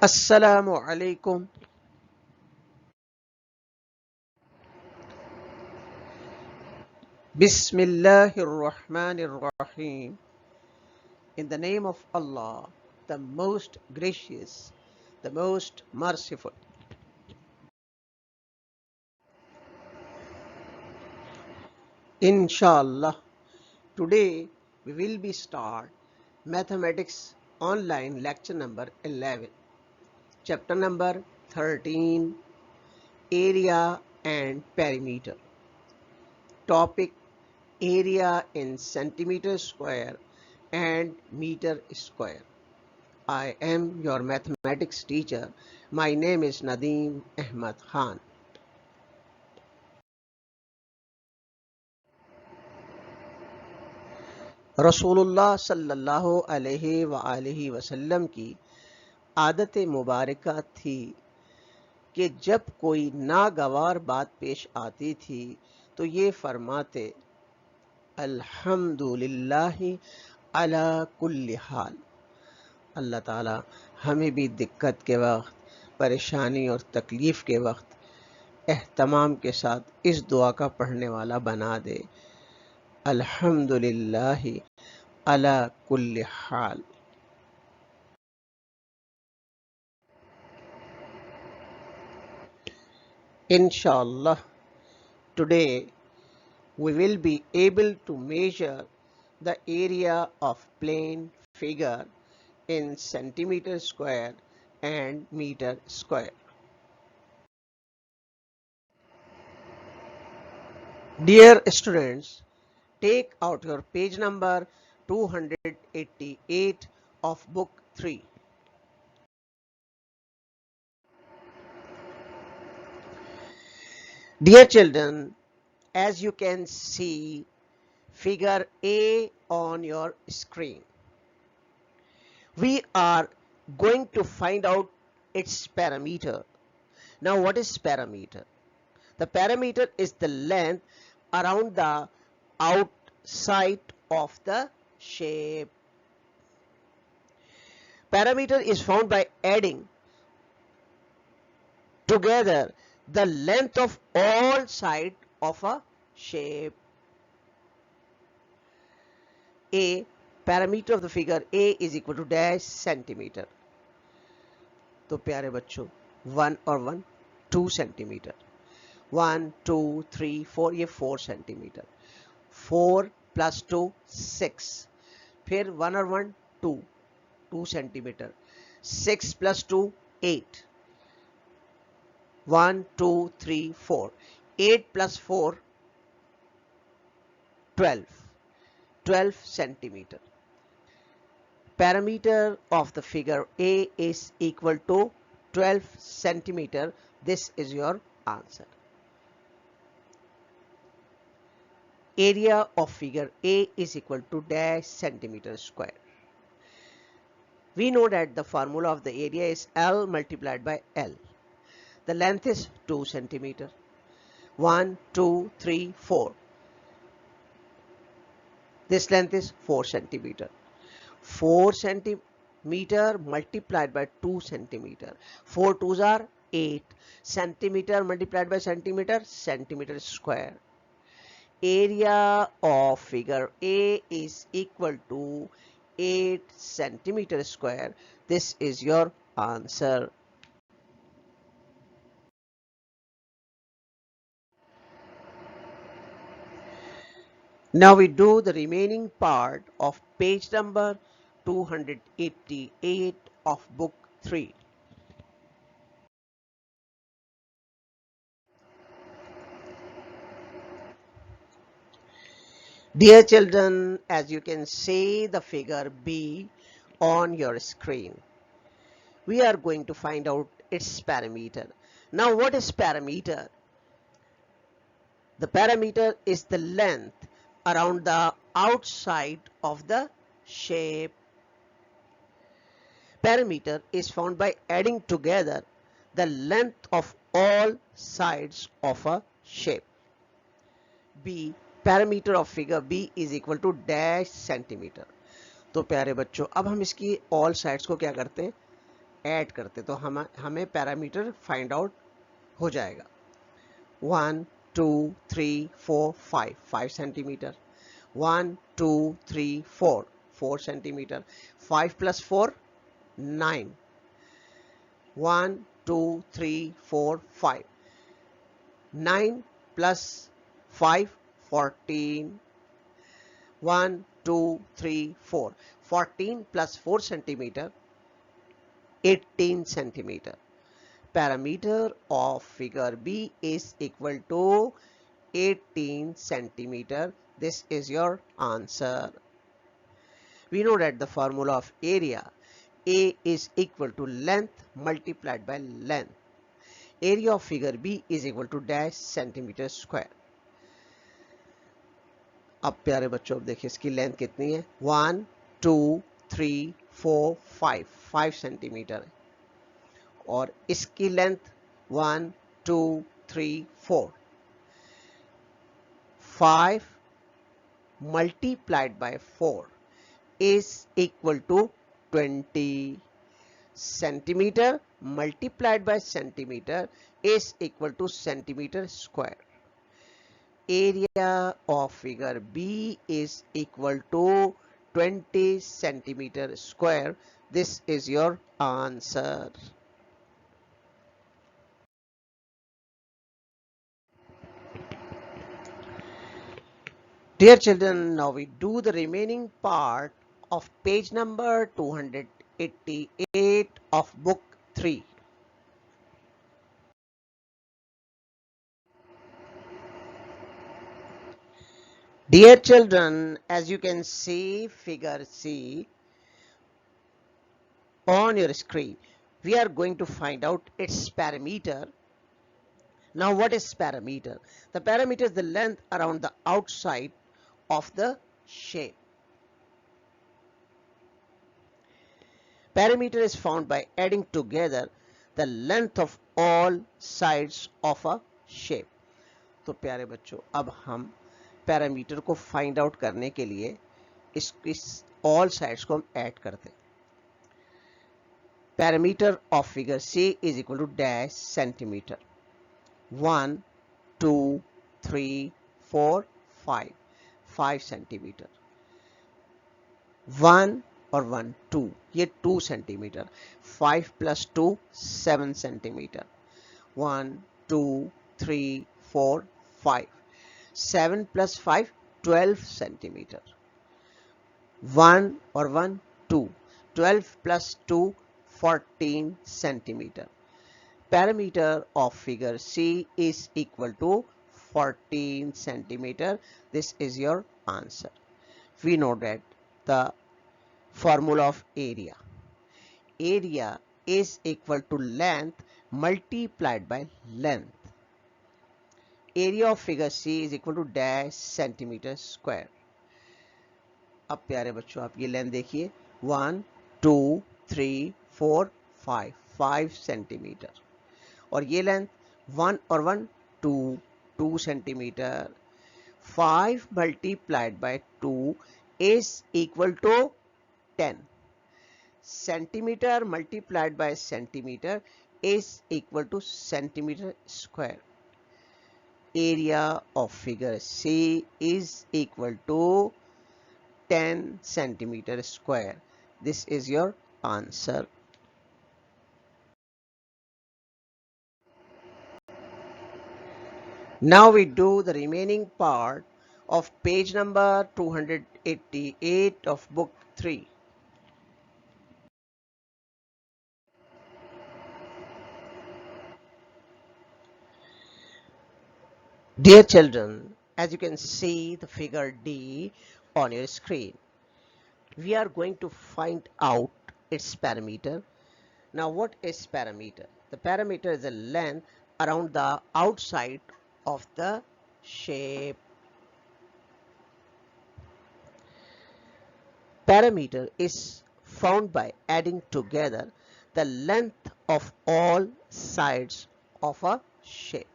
Assalamu alaikum. Bismillahir Rahmanir Rahim. In the name of Allah, the most gracious, the most merciful. Inshallah, today we will be start mathematics online lecture number 11, chapter number 13, area and perimeter. Topic: area in centimeter square and meter square. I am your mathematics teacher. My name is Nadeem Ahmad Khan. रसूलुल्लाह सल्लल्लाहु अलैहि वआलिहि वसल्लम की आदत मुबारका थी कि जब कोई नागवार बात पेश आती थी तो ये फरमाते, अल्हम्दुलिल्लाहि अला कुल्ली हाल। अल्लाह ताला हमें भी दिक्कत के वक्त, परेशानी और तकलीफ़ के वक्त एहतमाम के साथ इस दुआ का पढ़ने वाला बना दे, अल्हम्दुलिल्लाहि अला कुल्ली हाल। Inshallah, today we will be able to measure the area of plane figure in centimeter square and meter square. Dear students, take out your page number 288 of book 3. Dear children, as you can see figure A on your screen, we are going to find out its parameter. Now, what is parameter? The parameter is the length around the outside of the shape. Parameter is found by adding together the length of all sides of a shape. A parameter of the figure A is equal to dash centimeter. तो प्यारे बच्चों 1 और 1 2 centimetre, 1 2 3 4 ये 4 centimetre, 4 plus 2 6, फिर 1 और 1 2 2 centimetre, 6 plus 2 8, 1 2 3 4, 8 plus 4 12 centimeter. Parameter of the figure A is equal to 12 centimeter. This is your answer. Area of figure A is equal to dash centimeter square. We know that the formula of the area is L multiplied by L. The length is 2 centimeter. 1 2 3 4. This length is 4 centimeter. 4 centimeter multiplied by 2 centimeter. 4 twos are 8. Centimeter multiplied by centimeter, centimeter square. Area of figure A is equal to 8 centimeter square. This is your answer. Now we do the remaining part of page number 288 of book 3. Dear children, as you can see the figure B on your screen, we are going to find out its parameter. Now, what is parameter? The parameter is the length around the outside of the shape. Parameter is found by adding together the length of all sides of a shape. B, parameter of figure B is equal to dash centimeter. तो प्यारे बच्चों अब हम इसकी all sides को क्या करते हैं, ऐड करते तो हमें पैरामीटर फाइंड आउट हो जाएगा। 1 2 3 4 5 5 centimetre, 1 2 3 4 4 centimetre, 5 plus 4 9, 1 2 3 4 5, 9 plus 5 14, 1 2 3 4, 14 plus 4 centimeter 18 centimeter. Parameter of figure B is equal to 18 centimeter. This is your answer. We know that the formula of area, A is equal to length multiplied by length. Area of figure B is equal to dash centimeter square. अब प्यारे बच्चों देखिए इसकी length कितनी है, 1 2 3 4 5 5 centimetre है, और इसकी length 1 2 3 4 5 multiplied by 4 is equal to 20. Centimeter multiplied by centimeter is equal to centimeter square. Area of figure B is equal to 20 centimeter square. This is your answer. Dear children, now we do the remaining part of page number 288 of book 3. Dear children, as you can see figure C on your screen, we are going to find out its parameter. Now what is parameter? The parameter is the length around the outside of the shape. Parameter is found by adding together the length of all sides of a shape. तो प्यारे बच्चों अब हम parameter को find out करने के लिए इस ऑल साइड्स को हम ऐड करते हैं. Parameter of figure C is equal to dash centimetre. 1 2 3 4 5 5 centimetre. 1 और 1 2 ये 2 centimetre. 5 plus 2 7 centimetre. 1 2 3 4 5. 7 plus 5 12 centimeter. 1 और 1 2. 12 plus 2 14 centimeter. Parameter of figure C is equal to 14 centimeter. This is your answer. We know that the formula of area. Area is equal to length multiplied by length. Area of figure C is equal to dash centimeter square. अब प्यारे बच्चों आप ये length देखिए 1 2 3 4 5 5 centimetre, और ये length 1 और 1 2 2 centimetre. 5 multiplied by 2 is equal to 10. Centimeter multiplied by centimeter is equal to centimeter square. Area of figure C is equal to 10 centimeter square. This is your answer. Now we do the remaining part of page number 288 of book 3. Dear children, as you can see the figure D on your screen, we are going to find out its parameter. Now what is parameter? The parameter is the length around the outside of the shape. Parameter is found by adding together the length of all sides of a shape.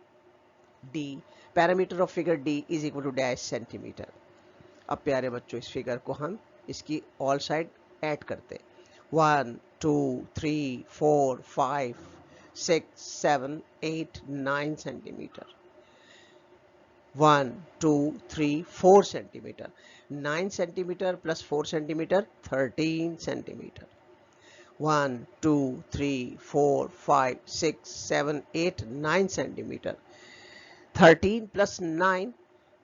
D. Parameter of figure D is equal to dash centimeter. अब प्यारे बच्चों इस figure को हम इसकी all side add करते हैं. 1 2, 3, 4, 5, 6, 7, 8, 9 centimeter. 1, 2, 3, 4 centimeter. 9 centimeter plus 4 centimeter, 13 centimeter. 1, 2, 3, 4, 5, 6, 7, 8, 9 centimeter. 13 plus 9,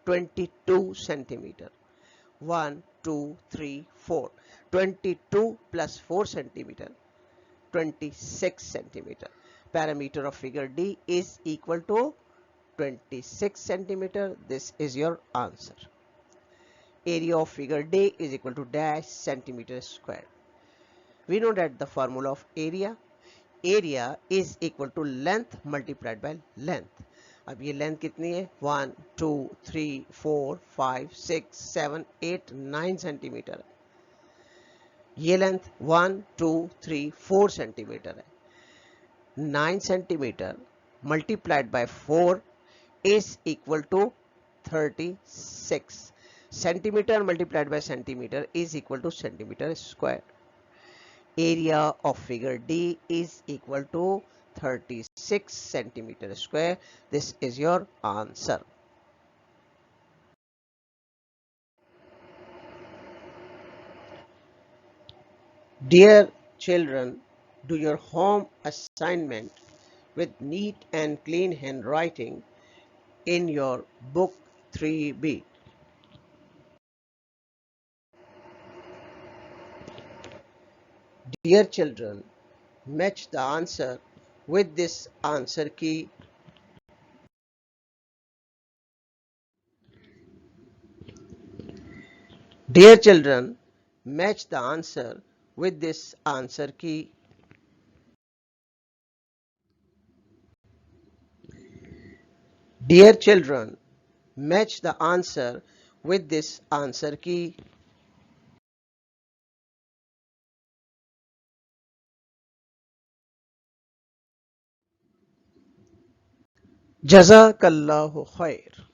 22 centimeter. 1, 2, 3, 4. 22 plus 4 centimeter, 26 centimeter. Parameter of figure D is equal to 26 centimeter. This is your answer. Area of figure D is equal to dash centimeter square. We know that the formula of area is equal to length multiplied by length. अब ये length कितनी है 1, 2, 3, 4, 5, 6, 7, 8, 9 centimetre है. ये length 1, 2, 3, 4 centimetre है. 9 centimetre multiplied by 4 is equal to 36. Centimeter multiplied by centimeter is equal to centimeter square. Area of figure D is equal to 36 centimeter square. This is your answer. Dear children, do your home assignment with neat and clean handwriting in your book 3B. Dear children, match the answer with this answer key. Dear children, match the answer with this answer key. Dear children, match the answer with this answer key. Jazakallahu khair.